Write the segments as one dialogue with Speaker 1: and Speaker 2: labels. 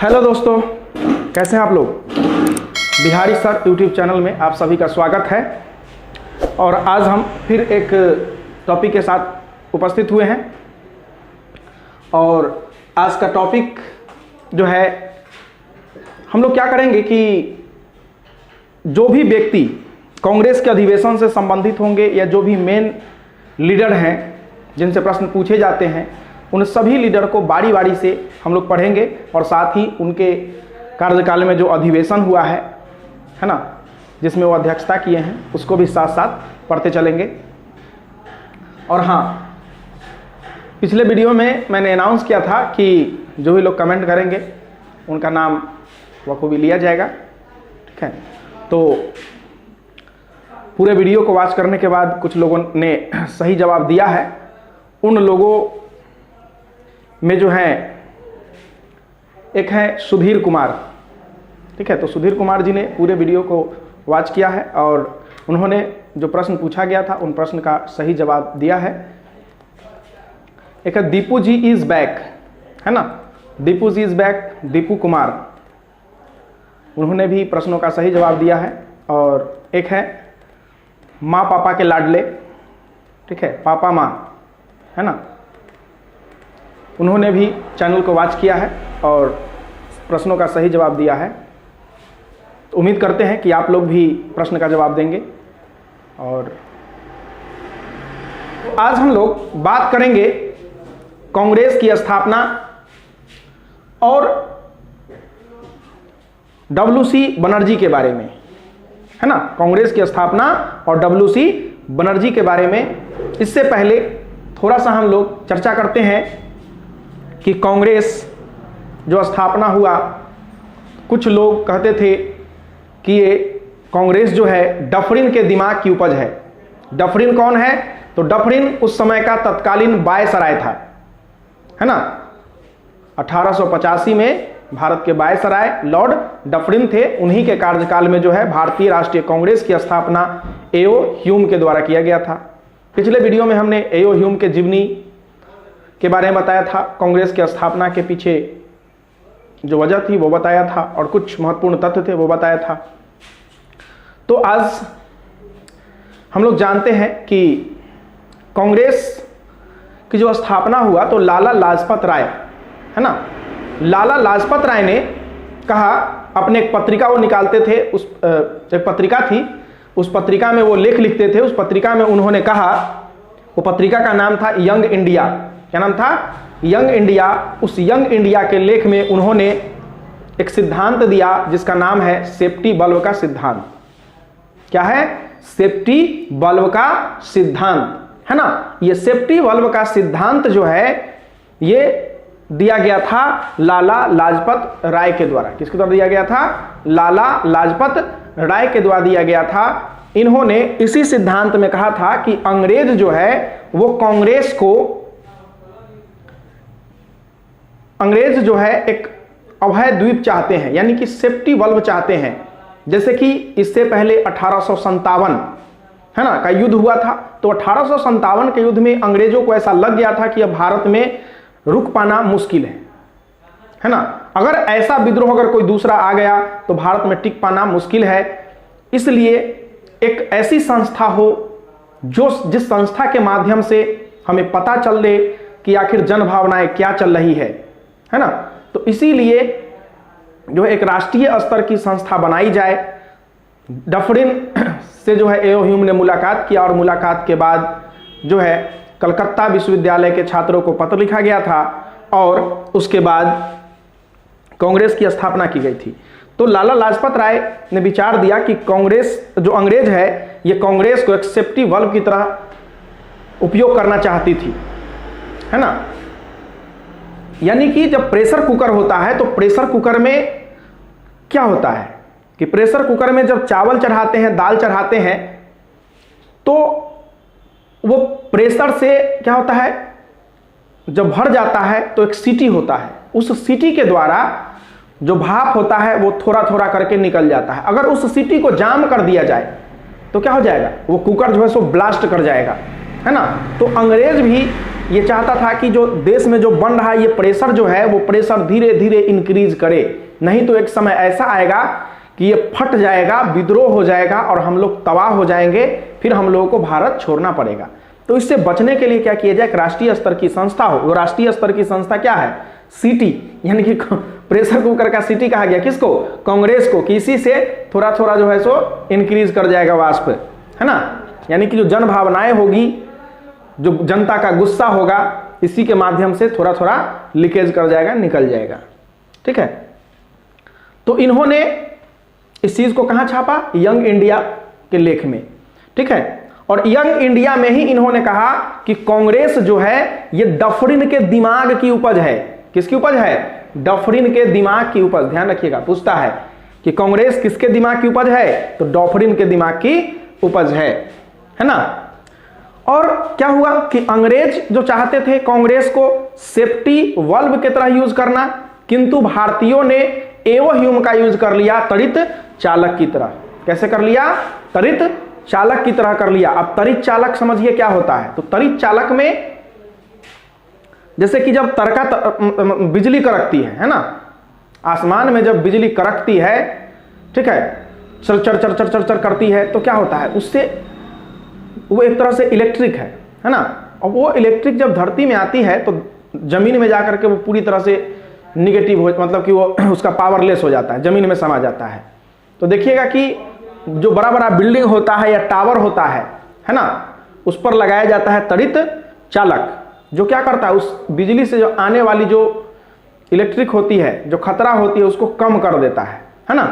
Speaker 1: Hello दोस्तों, कैसे हैं आप लोग। बिहारी सर यूट्यूब चैनल में आप सभी का स्वागत है। और आज हम फिर एक टॉपिक के साथ उपस्थित हुए हैं। और आज का टॉपिक जो है, हम लोग क्या करेंगे कि जो भी व्यक्ति कांग्रेस के अधिवेशन से संबंधित होंगे या जो भी मेन लीडर हैं जिनसे प्रश्न पूछे जाते हैं, उन सभी लीडर को बारी बारी से हम लोग पढ़ेंगे और साथ ही उनके कार्यकाल में जो अधिवेशन हुआ है ना, जिसमें वो अध्यक्षता किए हैं, उसको भी साथ साथ पढ़ते चलेंगे। और हाँ, पिछले वीडियो में मैंने अनाउंस किया था कि जो भी लोग कमेंट करेंगे उनका नाम बखूबी लिया जाएगा, ठीक है। तो पूरे वीडियो को वॉच करने के बाद कुछ लोगों ने सही जवाब दिया है। उन लोगों में जो है एक है सुधीर कुमार, ठीक है। तो सुधीर कुमार जी ने पूरे वीडियो को वॉच किया है और उन्होंने जो प्रश्न पूछा गया था उन प्रश्न का सही जवाब दिया है। एक है दीपू जी इज बैक, है ना, दीपू जी इज बैक, दीपू कुमार, उन्होंने भी प्रश्नों का सही जवाब दिया है। और एक है माँ पापा के लाडले, ठीक है, पापा माँ, है ना, उन्होंने भी चैनल को वॉच किया है और प्रश्नों का सही जवाब दिया है। तो उम्मीद करते हैं कि आप लोग भी प्रश्न का जवाब देंगे। और आज हम लोग बात करेंगे कांग्रेस की स्थापना और डब्ल्यूसी बनर्जी के बारे में, है ना, कांग्रेस की स्थापना और डब्ल्यूसी बनर्जी के बारे में। इससे पहले थोड़ा सा हम लोग चर्चा करते हैं कि कांग्रेस जो स्थापना हुआ, कुछ लोग कहते थे कि ये कांग्रेस जो है डफरिन के दिमाग की उपज है। डफरिन कौन है? तो डफरिन उस समय का तत्कालीन वायसराय था, है ना। 1885 में भारत के वायसराय लॉर्ड डफरिन थे। उन्हीं के कार्यकाल में जो है भारतीय राष्ट्रीय कांग्रेस की स्थापना एओ ह्यूम के द्वारा किया गया था। पिछले वीडियो में हमने एओ ह्यूम के जीवनी के बारे में बताया था, कांग्रेस की स्थापना के पीछे जो वजह थी वो बताया था और कुछ महत्वपूर्ण तथ्य थे वो बताया था। तो आज हम लोग जानते हैं कि कांग्रेस की जो स्थापना हुआ तो लाला लाजपत राय, है ना, लाला लाजपत राय ने कहा, अपने एक पत्रिका वो निकालते थे, उस एक पत्रिका थी, उस पत्रिका में वो लेख लिखते थे। उस पत्रिका में उन्होंने कहा, वो पत्रिका का नाम था यंग इंडिया। क्या नाम था? Young India. उस यंग इंडिया के लेख में उन्होंने एक सिद्धांत दिया जिसका नाम है सेफ्टी बल्ब का सिद्धांत। क्या है? सेफ्टी बल्ब का सिद्धांत, है ना। ये सेफ्टी बल्ब का सिद्धांत जो है ये दिया गया था लाला लाजपत राय के द्वारा। किसके द्वारा दिया गया था? लाला लाजपत राय के द्वारा दिया गया था। इन्होंने इसी सिद्धांत में कहा था कि अंग्रेज जो है वो कांग्रेस को, अंग्रेज जो है एक अभय द्वीप चाहते हैं, यानी कि सेफ्टी बल्ब चाहते हैं। जैसे कि इससे पहले 1857, है ना, का युद्ध हुआ था। तो 1857 के युद्ध में अंग्रेजों को ऐसा लग गया था कि अब भारत में रुक पाना मुश्किल है ना। अगर ऐसा विद्रोह अगर कोई दूसरा आ गया तो भारत में टिक पाना मुश्किल है। इसलिए एक ऐसी संस्था हो जो, जिस संस्था के माध्यम से हमें पता चल दे कि आखिर जन भावनाएं क्या चल रही है ना। तो इसीलिए जो एक राष्ट्रीय स्तर की संस्था बनाई जाए। डफरिन से जो है एओ ह्यूम ने मुलाकात किया और मुलाकात के बाद जो है कलकत्ता विश्वविद्यालय के छात्रों को पत्र लिखा गया था और उसके बाद कांग्रेस की स्थापना की गई थी। तो लाला लाजपत राय ने विचार दिया कि कांग्रेस जो अंग्रेज है ये कांग्रेस को एक सेफ्टी बल्ब की तरह उपयोग करना चाहती थी, है ना। यानी कि जब प्रेशर कुकर होता है तो प्रेशर कुकर में क्या होता है कि प्रेशर कुकर में जब चावल चढ़ाते हैं, दाल चढ़ाते हैं, तो वो प्रेशर से क्या होता है, जब भर जाता है तो एक सीटी होता है। उस सीटी के द्वारा जो भाप होता है वो थोड़ा थोड़ा करके निकल जाता है। अगर उस सीटी को जाम कर दिया जाए तो क्या हो जाएगा, वो कुकर जो है सो ब्लास्ट कर जाएगा, है ना। तो अंग्रेज भी ये चाहता था कि जो देश में जो बन रहा है ये प्रेशर जो है वो प्रेशर धीरे धीरे इंक्रीज करे, नहीं तो एक समय ऐसा आएगा कि ये फट जाएगा, विद्रोह हो जाएगा और हम लोग तबाह हो जाएंगे, फिर हम लोगों को भारत छोड़ना पड़ेगा। तो इससे बचने के लिए क्या किया जाए, एक राष्ट्रीय स्तर की संस्था हो। वो राष्ट्रीय स्तर की संस्था क्या है, सीटी, यानी कि प्रेशर कुकर का सीटी कहा गया किसको, कांग्रेस को, कि इसी से थोड़ा थोड़ा जो है सो इंक्रीज कर जाएगा वाष्प, है ना, यानी कि जो जन भावनाएं होगी, जो जनता का गुस्सा होगा, इसी के माध्यम से थोड़ा थोड़ा लीकेज कर जाएगा, निकल जाएगा। ठीक है, तो इन्होंने इस चीज को कहां छापा, यंग इंडिया के लेख में। ठीक है, और यंग इंडिया में ही इन्होंने कहा कि कांग्रेस जो है ये डफरिन के दिमाग की उपज है। किसकी उपज है, डफरिन के दिमाग की उपज। ध्यान रखिएगा, पूछता है कि कांग्रेस किसके दिमाग की उपज है, तो डफरिन के दिमाग की उपज है ना। और क्या हुआ कि अंग्रेज जो चाहते थे कांग्रेस को सेफ्टी वल्व की तरह यूज करना, किंतु भारतीयों ने एवोह्यूम का यूज कर लिया तड़ित चालक की तरह। कैसे कर लिया, तड़ित चालक की तरह कर लिया। अब तड़ित चालक समझिए क्या होता है, तो तड़ित चालक में जैसे कि जब बिजली कड़कती है ना, आसमान में जब बिजली कड़कती है, ठीक है, चर चर चर चर चर चर करती है, तो क्या होता है, उससे वो एक तरह से इलेक्ट्रिक है ना। और वो इलेक्ट्रिक जब धरती में आती है तो जमीन में जाकर के वो पूरी तरह से निगेटिव हो, मतलब कि वो उसका पावरलेस हो जाता है, जमीन में समा जाता है। तो देखिएगा कि जो बड़ा बड़ा बिल्डिंग होता है या टावर होता है ना, उस पर लगाया जाता है तड़ित चालक, जो क्या करता है, उस बिजली से जो आने वाली जो इलेक्ट्रिक होती है, जो खतरा होती है, उसको कम कर देता है ना।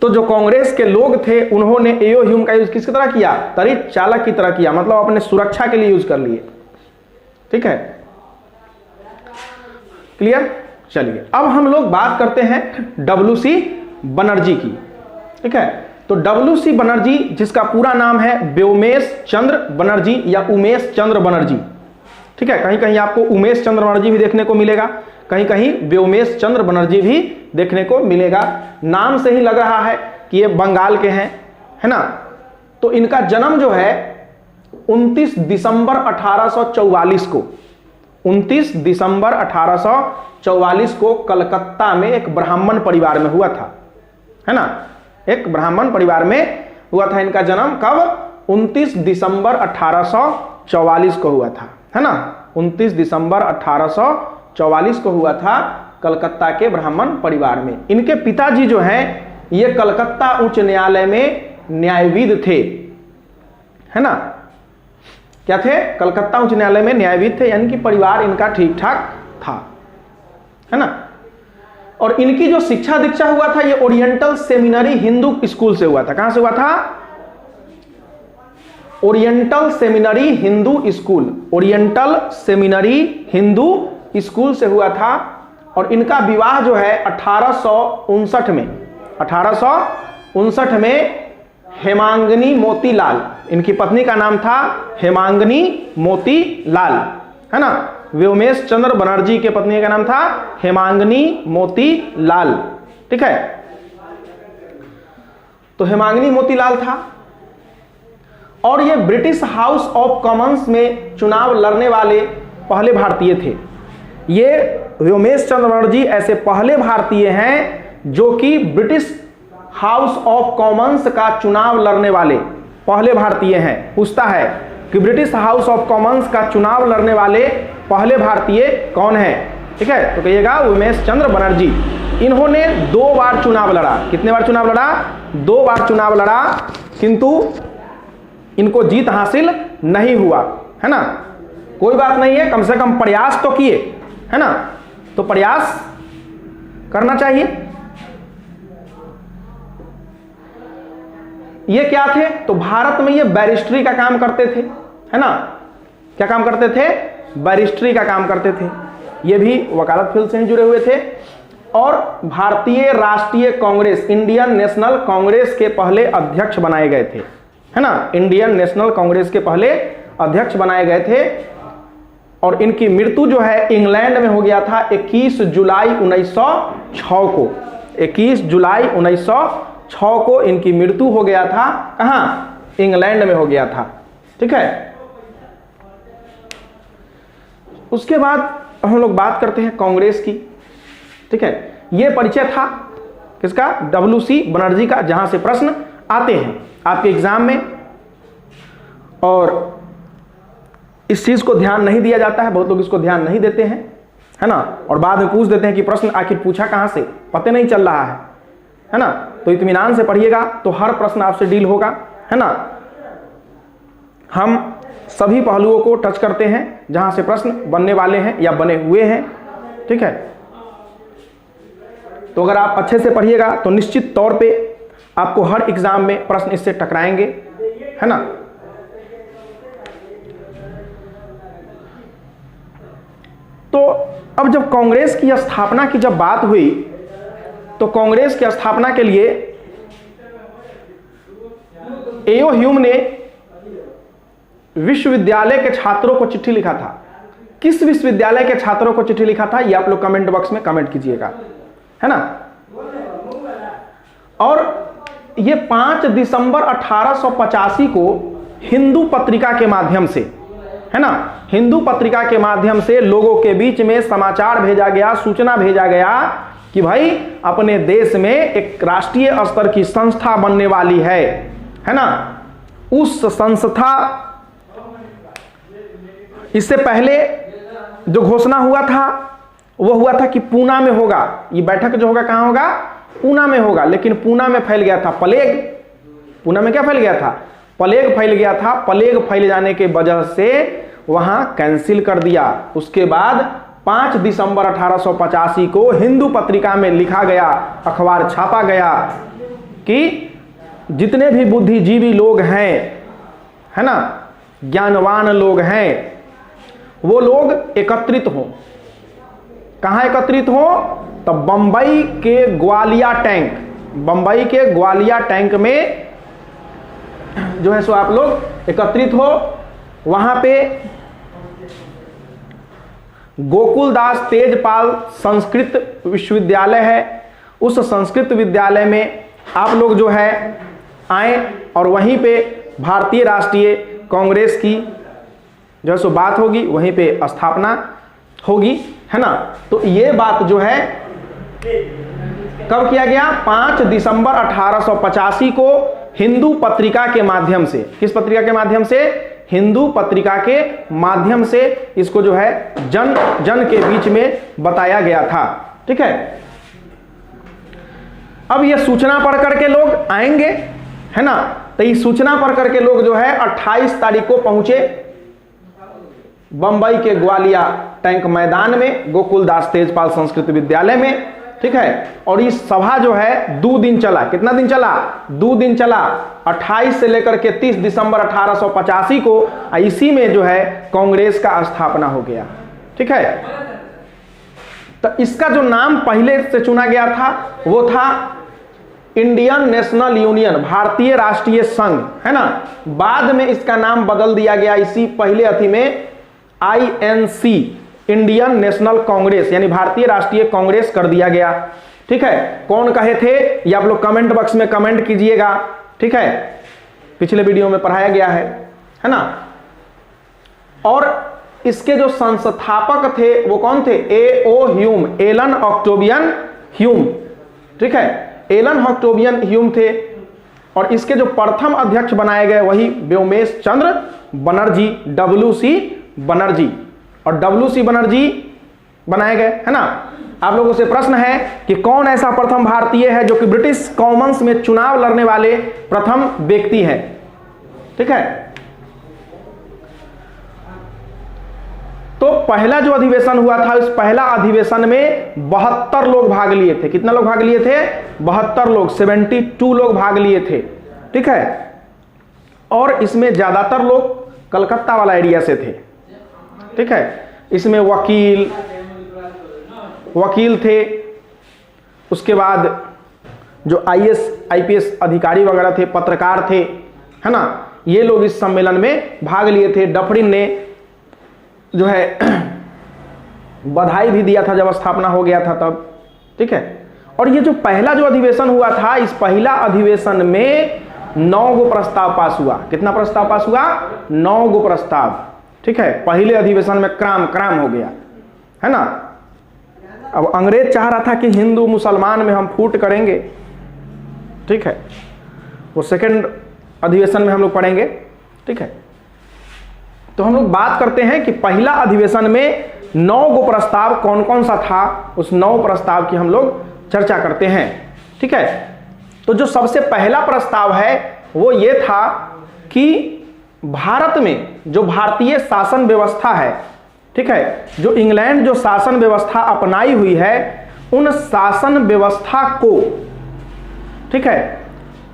Speaker 1: तो जो कांग्रेस के लोग थे उन्होंने एवोह्यूम का यूज किसकी तरह किया, तड़ित चालक की तरह किया, मतलब अपने सुरक्षा के लिए यूज कर लिए। ठीक है, क्लियर। चलिए अब हम लोग बात करते हैं डब्ल्यूसी बनर्जी की। ठीक है, तो डब्ल्यूसी बनर्जी जिसका पूरा नाम है व्योमेश चंद्र बनर्जी या उमेश चंद्र बनर्जी। ठीक है, कहीं कहीं आपको उमेश चंद्र बनर्जी भी देखने को मिलेगा, कहीं कहीं व्योमेश चंद्र बनर्जी भी देखने को मिलेगा। नाम से ही लग रहा है कि ये बंगाल के हैं, है ना। तो इनका जन्म जो है 29 दिसंबर 1844 को, 29 दिसंबर 1844 को कलकत्ता में एक ब्राह्मण परिवार में हुआ था, है ना। एक ब्राह्मण परिवार में हुआ था इनका जन्म। कब, 29 दिसंबर 1844 को हुआ था, है ना। 29 दिसंबर 1844 को हुआ था कलकत्ता के ब्राह्मण परिवार में। इनके पिताजी जो हैं ये कलकत्ता उच्च न्यायालय में न्यायविद थे, है ना। क्या थे, कलकत्ता उच्च न्यायालय में न्यायविद थे, यानी कि परिवार इनका ठीक ठाक था, है ना। और इनकी जो शिक्षा दीक्षा हुआ था ये ओरिएंटल सेमिनरी हिंदू स्कूल से हुआ था। कहां से हुआ था, oriental seminary Hindu school, oriental seminary Hindu school से हुआ था। और इनका विवाह जो है 1859 में, 1859 में हेमांगनी मोतीलाल, इनकी पत्नी का नाम था हेमांगनी मोतीलाल, है ना। व्योमेश चंद्र बनर्जी के पत्नी का नाम था हेमांगनी मोतीलाल। ठीक है, तो हेमांगनी मोतीलाल था। और ये ब्रिटिश हाउस ऑफ कॉमन्स में चुनाव लड़ने वाले पहले भारतीय थे। ये व्योमेश चंद्र बनर्जी ऐसे पहले भारतीय हैं जो कि ब्रिटिश हाउस ऑफ कॉमन्स का चुनाव लड़ने वाले पहले भारतीय हैं। पूछता है कि ब्रिटिश हाउस ऑफ कॉमन्स का चुनाव लड़ने वाले पहले भारतीय कौन है। ठीक है, तो कहिएगा व्योमेश चंद्र बनर्जी। इन्होंने 2 बार चुनाव लड़ा। कितने बार चुनाव लड़ा, 2 बार चुनाव लड़ा, किंतु इनको जीत हासिल नहीं हुआ, है ना। कोई बात नहीं है, कम से कम प्रयास तो किए, है ना। तो प्रयास करना चाहिए। ये क्या थे, तो भारत में ये बैरिस्ट्री का काम करते थे, है ना। क्या काम करते थे, बैरिस्ट्री का काम करते थे। ये भी वकालत फील्ड से ही जुड़े हुए थे। और भारतीय राष्ट्रीय कांग्रेस, इंडियन नेशनल कांग्रेस के पहले अध्यक्ष बनाए गए थे, है ना। इंडियन नेशनल कांग्रेस के पहले अध्यक्ष बनाए गए थे। और इनकी मृत्यु जो है इंग्लैंड में हो गया था 21 जुलाई 1906 को। 21 जुलाई 1906 को इनकी मृत्यु हो गया था। कहां, इंग्लैंड में हो गया था। ठीक है, उसके बाद हम लोग बात करते हैं कांग्रेस की। ठीक है, ये परिचय था किसका? WC बनर्जी का, जहां से प्रश्न आते हैं आपके एग्जाम में, और इस चीज को ध्यान नहीं दिया जाता है, बहुत लोग इसको ध्यान नहीं देते हैं, है ना, और बाद में पूछ देते हैं कि प्रश्न आखिर पूछा कहां से, पता नहीं चल रहा है ना। तो इत्मीनान से पढ़िएगा तो हर प्रश्न आपसे डील होगा, है ना। हम सभी पहलुओं को टच करते हैं जहां से प्रश्न बनने वाले हैं या बने हुए हैं। ठीक है, तो अगर आप अच्छे से पढ़िएगा तो निश्चित तौर पे आपको हर एग्जाम में प्रश्न इससे टकराएंगे, है ना। तो अब जब कांग्रेस की स्थापना की जब बात हुई तो कांग्रेस की स्थापना के लिए एओ ह्यूम ने विश्वविद्यालय के छात्रों को चिट्ठी लिखा था। किस विश्वविद्यालय के छात्रों को चिट्ठी लिखा था, ये आप लोग कमेंट बॉक्स में कमेंट कीजिएगा, है ना। और ये 5 दिसंबर 1885 को हिंदू पत्रिका के माध्यम से, है ना, हिंदू पत्रिका के माध्यम से लोगों के बीच में समाचार भेजा गया, सूचना भेजा गया कि भाई अपने देश में एक राष्ट्रीय स्तर की संस्था बनने वाली है ना। उस संस्था, इससे पहले जो घोषणा हुआ था वो हुआ था कि पूना में होगा, ये बैठक जो होगा कहां होगा? पूना में होगा, लेकिन पूना में फैल गया था प्लेग। पूना में क्या फैल गया था? प्लेग फैल गया था। प्लेग फैल जाने के वजह से वहां कैंसिल कर दिया। उसके बाद 5 दिसंबर 1885 को हिंदू पत्रिका में लिखा गया, अखबार छापा गया कि जितने भी बुद्धिजीवी लोग हैं, है ना, ज्ञानवान लोग हैं, वो लोग एकत्रित हों। कहां एकत्रित हों? तो बंबई के ग्वालिया टैंक, बंबई के ग्वालिया टैंक में जो है सो आप लोग एकत्रित हो। वहां पे गोकुलदास तेजपाल संस्कृत विश्वविद्यालय है, उस संस्कृत विद्यालय में आप लोग जो है आए और वहीं पे भारतीय राष्ट्रीय कांग्रेस की जो है सो बात होगी, वहीं पे स्थापना होगी, है ना। तो ये बात जो है कब किया गया? 5 दिसंबर 1885 को हिंदू पत्रिका के माध्यम से। किस पत्रिका के माध्यम से? हिंदू पत्रिका के माध्यम से इसको जो है जन के बीच में बताया गया था। ठीक है, अब ये सूचना पढ़ करके लोग आएंगे, है ना। तो ये सूचना पढ़ करके लोग जो है 28 तारीख को पहुंचे बंबई के ग्वालिया टैंक मैदान में, गोकुलदास तेजपाल संस्कृत विद्यालय में। ठीक है, और इस सभा जो है 2 दिन चला। कितना दिन चला? 2 दिन चला, 28 से लेकर के 30 दिसंबर 1885 को। इसी में जो है कांग्रेस का स्थापना हो गया। ठीक है, तो इसका जो नाम पहले से चुना गया था वो था इंडियन नेशनल यूनियन, भारतीय राष्ट्रीय संघ, है ना। बाद में इसका नाम बदल दिया गया, इसी पहले अथी में INC, इंडियन नेशनल कांग्रेस, यानी भारतीय राष्ट्रीय कांग्रेस कर दिया गया। ठीक है, कौन कहे थे ये आप लोग कमेंट बॉक्स में कमेंट कीजिएगा। ठीक है, पिछले वीडियो में पढ़ाया गया है ना। और इसके जो संस्थापक थे वो कौन थे? एओ ह्यूम, एलन ऑक्टेवियन ह्यूम। ठीक है, एलन ऑक्टेवियन ह्यूम थे। और इसके जो प्रथम अध्यक्ष बनाए गए वही व्योमेश चंद्र बनर्जी, WC बनर्जी, और WC बनर्जी बनाए गए, है ना। आप लोगों से प्रश्न है कि कौन ऐसा प्रथम भारतीय है जो कि ब्रिटिश कॉमन्स में चुनाव लड़ने वाले प्रथम व्यक्ति हैं? ठीक है, तो पहला जो अधिवेशन हुआ था, इस पहला अधिवेशन में 72 लोग भाग लिए थे। कितना लोग भाग लिए थे? 72 लोग, 72 लोग भाग लिए थे। ठीक है, और इसमें ज्यादातर लोग कलकत्ता वाला एरिया से थे। ठीक है, इसमें वकील थे, उसके बाद जो IAS IPS अधिकारी वगैरह थे, पत्रकार थे, है ना। ये लोग इस सम्मेलन में भाग लिए थे। डफरिन ने जो है बधाई भी दिया था जब स्थापना हो गया था तब। ठीक है, और ये जो पहला जो अधिवेशन हुआ था, इस पहला अधिवेशन में 9 गो प्रस्ताव पास हुआ। कितना प्रस्ताव पास हुआ? 9 गो प्रस्ताव। ठीक है, पहले अधिवेशन में क्राम क्राम हो गया, है ना। अब अंग्रेज चाह रहा था कि हिंदू मुसलमान में हम फूट करेंगे, ठीक है, वो सेकंड अधिवेशन में हम लोग पढ़ेंगे, ठीक है। तो हम लोग बात करते हैं कि पहला अधिवेशन में 9 गो प्रस्ताव कौन कौन सा था, उस 9 प्रस्ताव की हम लोग चर्चा करते हैं, ठीक है। तो जो सबसे पहला प्रस्ताव है वो ये था कि भारत में जो भारतीय शासन व्यवस्था है, ठीक है, जो इंग्लैंड जो शासन व्यवस्था अपनाई हुई है, उन शासन व्यवस्था को, ठीक है,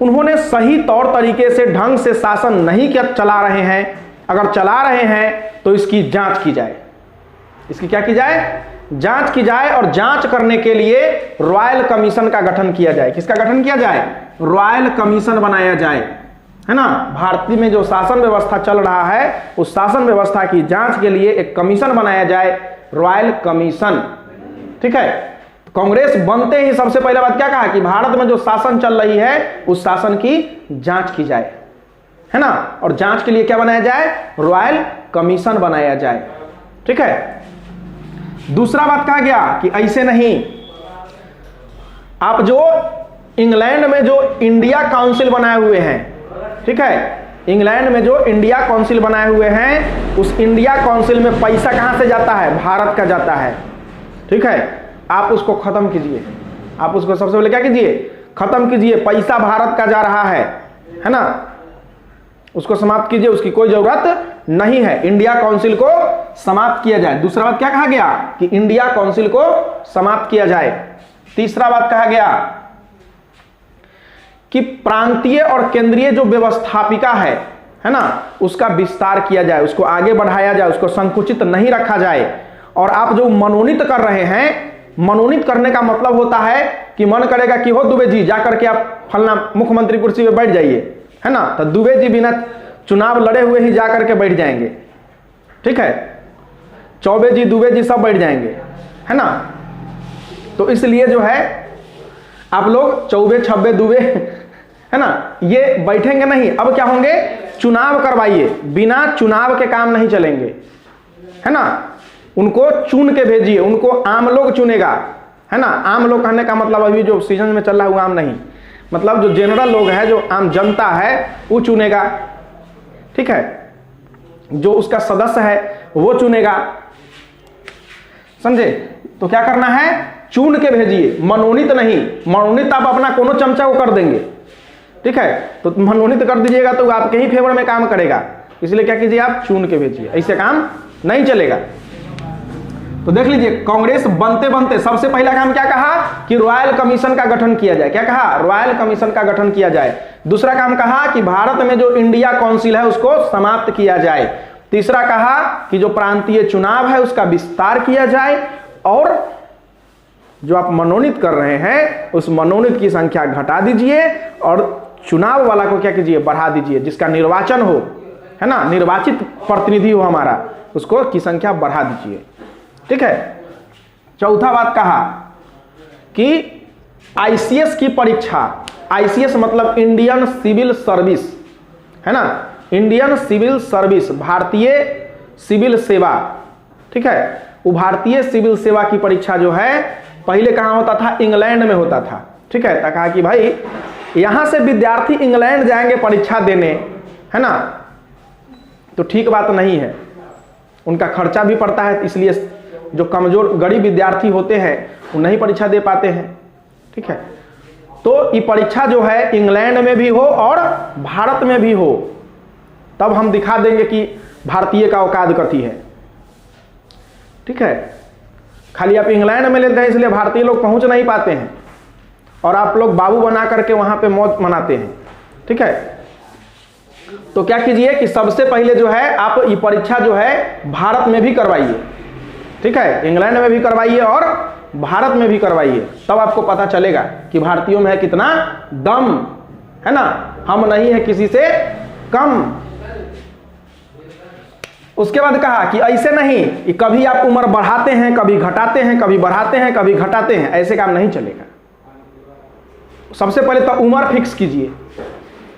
Speaker 1: उन्होंने सही तौर तरीके से ढंग से शासन नहीं किया, चला रहे हैं। अगर चला रहे हैं तो इसकी जांच की जाए। इसकी क्या की जाए? जांच की जाए। और जांच करने के लिए रॉयल कमीशन का गठन किया जाए। किसका गठन किया जाए? रॉयल कमीशन बनाया जाए, है ना। भारतीय में जो शासन व्यवस्था चल रहा है, उस शासन व्यवस्था की जांच के लिए एक कमीशन बनाया जाए, रॉयल कमीशन, ठीक है। कांग्रेस बनते ही सबसे पहले बात क्या कहा कि भारत में जो शासन चल रही है उस शासन की जांच की जाए, है ना। और जांच के लिए क्या बनाया जाए? रॉयल कमीशन बनाया जाए, ठीक है। दूसरा बात कहा गया कि ऐसे नहीं, आप जो इंग्लैंड में जो इंडिया काउंसिल बनाए हुए हैं, ठीक है, इंग्लैंड में जो इंडिया काउंसिल बनाए हुए हैं, उस इंडिया काउंसिल में पैसा कहां से जाता है? भारत का जाता है, ठीक है। आप उसको खत्म कीजिए। आप उसको सबसे पहले क्या कीजिए? खत्म कीजिए। पैसा भारत का जा रहा है ना, उसको समाप्त कीजिए। उसकी कोई जरूरत नहीं है। इंडिया काउंसिल को समाप्त किया जाए। दूसरा बात क्या कहा गया? कि इंडिया काउंसिल को समाप्त किया जाए। तीसरा बात कहा गया कि प्रांतीय और केंद्रीय जो व्यवस्थापिका है ना, उसका विस्तार किया जाए, उसको आगे बढ़ाया जाए, उसको संकुचित नहीं रखा जाए। और आप जो मनोनीत कर रहे हैं, मनोनीत करने का मतलब होता है कि मन करेगा कि हो दुबे जी जाकर के आप फलना मुख्यमंत्री कुर्सी पे बैठ जाइए, है ना, तो दुबे जी बिना चुनाव लड़े हुए ही जाकर के बैठ जाएंगे, ठीक है। चौबे जी, दुबे जी सब बैठ जाएंगे, है ना। तो इसलिए जो है आप लोग चौबे छब्बे दुबे, है ना, ये बैठेंगे नहीं। अब क्या होंगे? चुनाव करवाइए। बिना चुनाव के काम नहीं चलेंगे, है ना। उनको चुन के भेजिए, उनको आम लोग चुनेगा, है ना। आम लोग कहने का मतलब अभी जो सीजन में चल रहा है वो आम नहीं, मतलब जो जनरल लोग है, जो आम जनता है, वो चुनेगा, ठीक है। जो उसका सदस्य है वो चुनेगा, समझे। तो क्या करना है? चुन के भेजिए, मनोनीत नहीं। मनोनीत आप अपना कोनो चमचा को कर देंगे, ठीक है। तो मनोनीत कर दीजिएगा तो आपके ही फेवर में काम करेगा। इसलिए क्या कीजिए? आप चुन के भेजिए, ऐसे काम नहीं चलेगा। तो देख लीजिए, कांग्रेस बनते बनते सबसे पहला काम क्या कहा? कि रॉयल कमीशन का गठन किया जाए। क्या कहा? रॉयल कमीशन का गठन किया जाए। दूसरा काम कहा कि भारत में जो इंडिया काउंसिल है उसको समाप्त किया जाए। तीसरा कहा कि जो प्रांतीय चुनाव है उसका विस्तार किया जाए। और जो आप मनोनीत कर रहे हैं उस मनोनीत की संख्या घटा दीजिए और चुनाव वाला को क्या कीजिए? बढ़ा दीजिए। जिसका निर्वाचन हो, है ना, निर्वाचित प्रतिनिधि हो हमारा, उसको की संख्या बढ़ा दीजिए, ठीक है। चौथा बात कहा कि आईसीएस की परीक्षा, आईसीएस मतलब इंडियन सिविल सर्विस, है ना, इंडियन सिविल सर्विस, भारतीय सिविल सेवा, ठीक है। वो भारतीय सिविल सेवा की परीक्षा जो है पहले कहाँ होता था? इंग्लैंड में होता था, ठीक है। तो कहा कि भाई यहां से विद्यार्थी इंग्लैंड जाएंगे परीक्षा देने, है ना, तो ठीक बात नहीं है। उनका खर्चा भी पड़ता है, इसलिए जो कमजोर गरीब विद्यार्थी होते हैं वो नहीं परीक्षा दे पाते हैं, ठीक है। तो ये परीक्षा जो है इंग्लैंड में भी हो और भारत में भी हो, तब हम दिखा देंगे कि भारतीय का औकात कथी है, ठीक है। खाली आप इंग्लैंड में लेते हैं इसलिए भारतीय लोग पहुंच नहीं पाते हैं और आप लोग बाबू बना करके वहां पे मौज मनाते हैं, ठीक है। तो क्या कीजिए कि सबसे पहले जो है आप ये परीक्षा जो है भारत में भी करवाइए, ठीक है। इंग्लैंड में भी करवाइए और भारत में भी करवाइए, तब आपको पता चलेगा कि भारतीयों में है कितना दम, है ना। हम नहीं है किसी से कम। उसके बाद कहा कि ऐसे नहीं कि कभी आप उम्र बढ़ाते हैं, कभी घटाते हैं, कभी बढ़ाते हैं, कभी घटाते हैं, ऐसे काम नहीं चलेगा। सबसे पहले तो उम्र फिक्स कीजिए,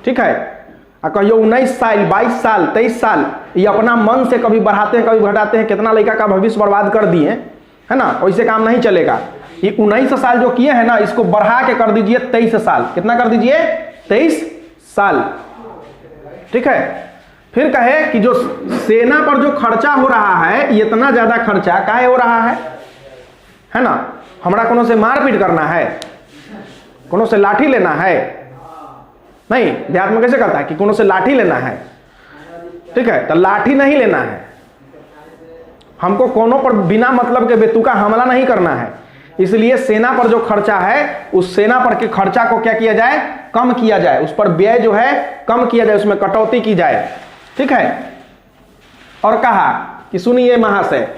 Speaker 1: ठीक है। कहियो 19 साल, 22 साल, 23 साल, ये अपना मन से कभी बढ़ाते हैं कभी घटाते हैं, कितना लड़का का भविष्य बर्बाद कर दिए, है ना। वैसे काम नहीं चलेगा। ये 19 साल जो किए हैं ना, इसको बढ़ा के कर दीजिए 23 साल। कितना कर दीजिए? 23 साल। ठीक है। फिर कहे कि जो सेना पर जो खर्चा हो रहा है, ये इतना ज्यादा खर्चा काहे हो रहा है ना। हमारा कोनो से मारपीट करना है, कोनो से लाठी लेना है? नहीं, देहात में कैसे करता है कि कोनो से लाठी लेना है। ठीक है, तो लाठी नहीं लेना है हमको, कोनो पर बिना मतलब के बेतुका हमला नहीं करना है। इसलिए सेना पर जो खर्चा है, उस सेना पर के खर्चा को क्या किया जाए? कम किया जाए। उस पर व्यय जो है कम किया जाए, उसमें कटौती की जाए। ठीक है। और कहा कि सुनिए महाशय,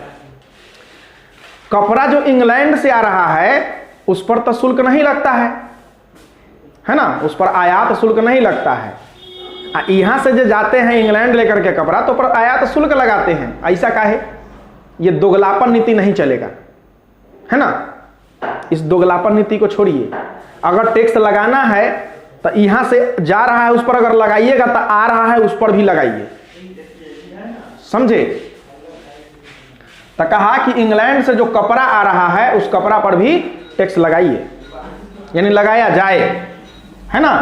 Speaker 1: कपड़ा जो इंग्लैंड से आ रहा है उस पर तो शुल्क नहीं लगता है ना, उस पर आयात शुल्क नहीं लगता है। यहां से जो जाते हैं इंग्लैंड लेकर के कपड़ा, तो पर आयात शुल्क लगाते हैं। ऐसा काहे? ये दोगलापन नीति नहीं चलेगा, है ना। इस दोगलापन नीति को छोड़िए। अगर टैक्स लगाना है तो यहां से जा रहा है उस पर अगर लगाइएगा, तो आ रहा है उस पर भी लगाइए, समझे। तो कहा कि इंग्लैंड से जो कपड़ा आ रहा है उस कपड़ा पर भी टैक्स लगाइए, यानी लगाया जाए, है ना।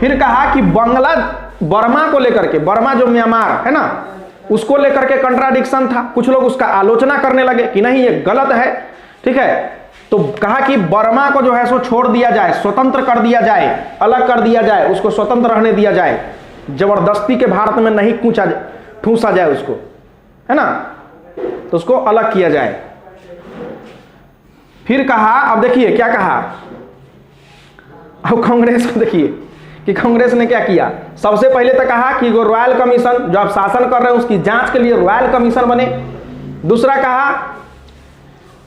Speaker 1: फिर कहा कि बर्मा को लेकर के, बर्मा जो म्यांमार है ना, उसको लेकर के कंट्राडिक्शन था। कुछ लोग उसका आलोचना करने लगे कि नहीं ये गलत है। ठीक है। तो कहा कि बर्मा को जो है सो छोड़ दिया जाए, स्वतंत्र कर दिया जाए, अलग कर दिया जाए, उसको स्वतंत्र रहने दिया जाए, जबरदस्ती के भारत में नहीं ठूंसा जाए उसको, है ना, तो उसको अलग किया जाए। फिर कहा, अब देखिए क्या कहा, अब कांग्रेस को देखिए कि कांग्रेस ने क्या किया। सबसे पहले तो कहा कि वो रॉयल कमीशन जो आप शासन कर रहे हैं उसकी जांच के लिए रॉयल कमीशन बने। दूसरा कहा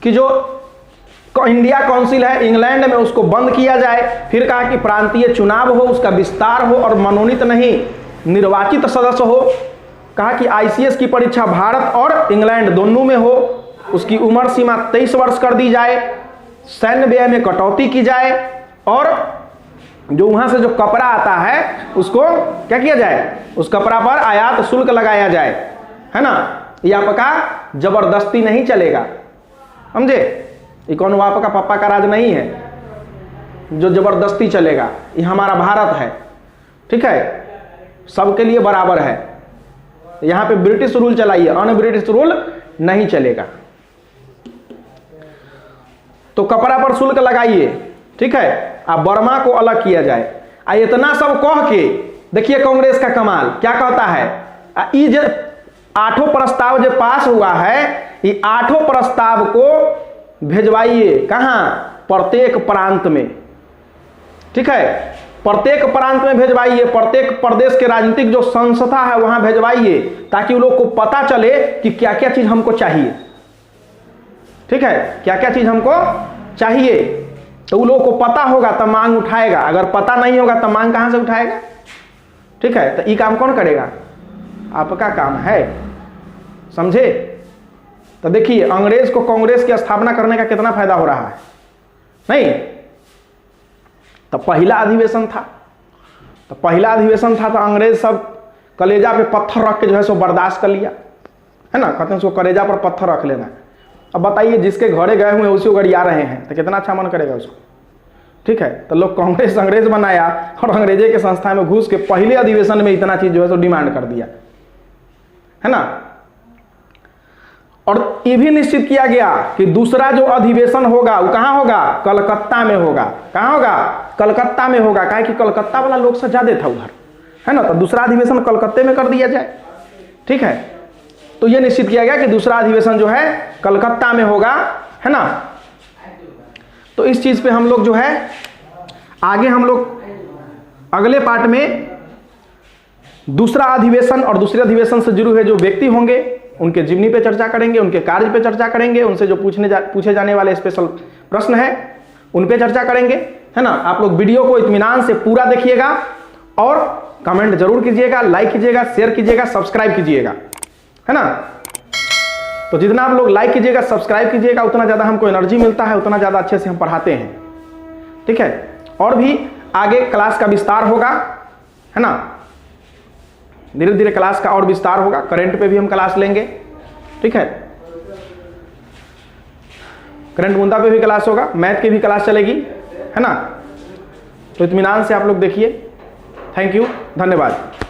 Speaker 1: कि जो इंडिया काउंसिल है इंग्लैंड में उसको बंद किया जाए। फिर कहा कि प्रांतीय चुनाव हो, उसका विस्तार हो और मनोनीत नहीं निर्वाचित सदस्य हो। कहा कि आईसीएस की परीक्षा भारत और इंग्लैंड दोनों में हो, उसकी उम्र सीमा 23 वर्ष कर दी जाए, सैन्य व्यय में कटौती की जाए, और जो वहां से जो कपड़ा आता है उसको क्या किया जाए, उस कपड़ा पर आयात शुल्क लगाया जाए, है ना। ये आपका जबरदस्ती नहीं चलेगा, समझे। ये कौन आपका पापा का राज नहीं है जो जबरदस्ती चलेगा। ये हमारा भारत है, ठीक है, सबके लिए बराबर है। यहां पे ब्रिटिश रूल चलाइए, अन ब्रिटिश रूल नहीं चलेगा। तो कपड़ा पर शुल्क लगाइए, ठीक है। अब बर्मा को अलग किया जाए। इतना सब कह के देखिए कांग्रेस का कमाल क्या कहता है। ये जो 8 प्रस्ताव जो पास हुआ है, ये 8 प्रस्ताव को भेजवाइए कहां, प्रत्येक प्रांत में, ठीक है, प्रत्येक प्रांत में भेजवाइए, प्रत्येक प्रदेश के राजनीतिक जो संस्था है वहां भेजवाइए, ताकि उन लोग को पता चले कि क्या क्या चीज हमको चाहिए, ठीक है, क्या क्या चीज हमको चाहिए। तो उन लोगों को पता होगा तब मांग उठाएगा, अगर पता नहीं होगा तब मांग कहां से उठाएगा, ठीक है। तो ये काम कौन करेगा, आपका काम है, समझे। तो देखिए अंग्रेज को कांग्रेस की स्थापना करने का कितना फायदा हो रहा है, नहीं। तो पहला अधिवेशन था, तो अंग्रेज सब कलेजा पे पत्थर रख के जो है सो बर्दाश्त कर लिया, है ना। कहते हैं उसको कलेजा पर पत्थर रख लेना। अब बताइए जिसके घरे गए हुए उसी को गड़िया रहे हैं, तो कितना अच्छा मन करेगा उसको, ठीक है। तो लोग कांग्रेस अंग्रेज बनाया और अंग्रेजे के संस्था में घुस के पहले अधिवेशन में इतना चीज जो है सो डिमांड कर दिया, है ना। और ये भी निश्चित किया गया कि दूसरा जो अधिवेशन होगा वो कहां होगा, कलकत्ता में होगा। कहां होगा, कलकत्ता में होगा। काहे कि कलकत्ता वाला लोग से ज्यादा था उधर, है ना। तो दूसरा अधिवेशन कलकत्ते में कर दिया जाए, ठीक है। तो यह निश्चित किया गया कि दूसरा अधिवेशन जो है कलकत्ता में होगा, है ना। तो इस चीज पे हम लोग जो है आगे हम लोग अगले पार्ट में दूसरा अधिवेशन और दूसरे अधिवेशन से जुड़े हुए जो व्यक्ति होंगे उनके जीवनी पे चर्चा करेंगे, उनके कार्य पे चर्चा करेंगे, उनसे जो पूछे जाने वाले स्पेशल प्रश्न है उन पे चर्चा करेंगे, है ना। आप लोग वीडियो को इत्मीनान से पूरा देखिएगा और कमेंट जरूर कीजिएगा, लाइक कीजिएगा, शेयर कीजिएगा, सब्सक्राइब कीजिएगा, है ना। तो जितना आप लोग लाइक कीजिएगा, सब्सक्राइब कीजिएगा, उतना ज़्यादा हमको एनर्जी मिलता है, उतना ज़्यादा अच्छे से हम पढ़ाते हैं, ठीक है। और भी आगे क्लास का विस्तार होगा, है ना। धीरे धीरे क्लास का और विस्तार होगा, करंट पे भी हम क्लास लेंगे, ठीक है, करंट मुद्दा पे भी क्लास होगा, मैथ की भी क्लास चलेगी, है ना। तो इत्मीनान से आप लोग देखिए। थैंक यू, धन्यवाद।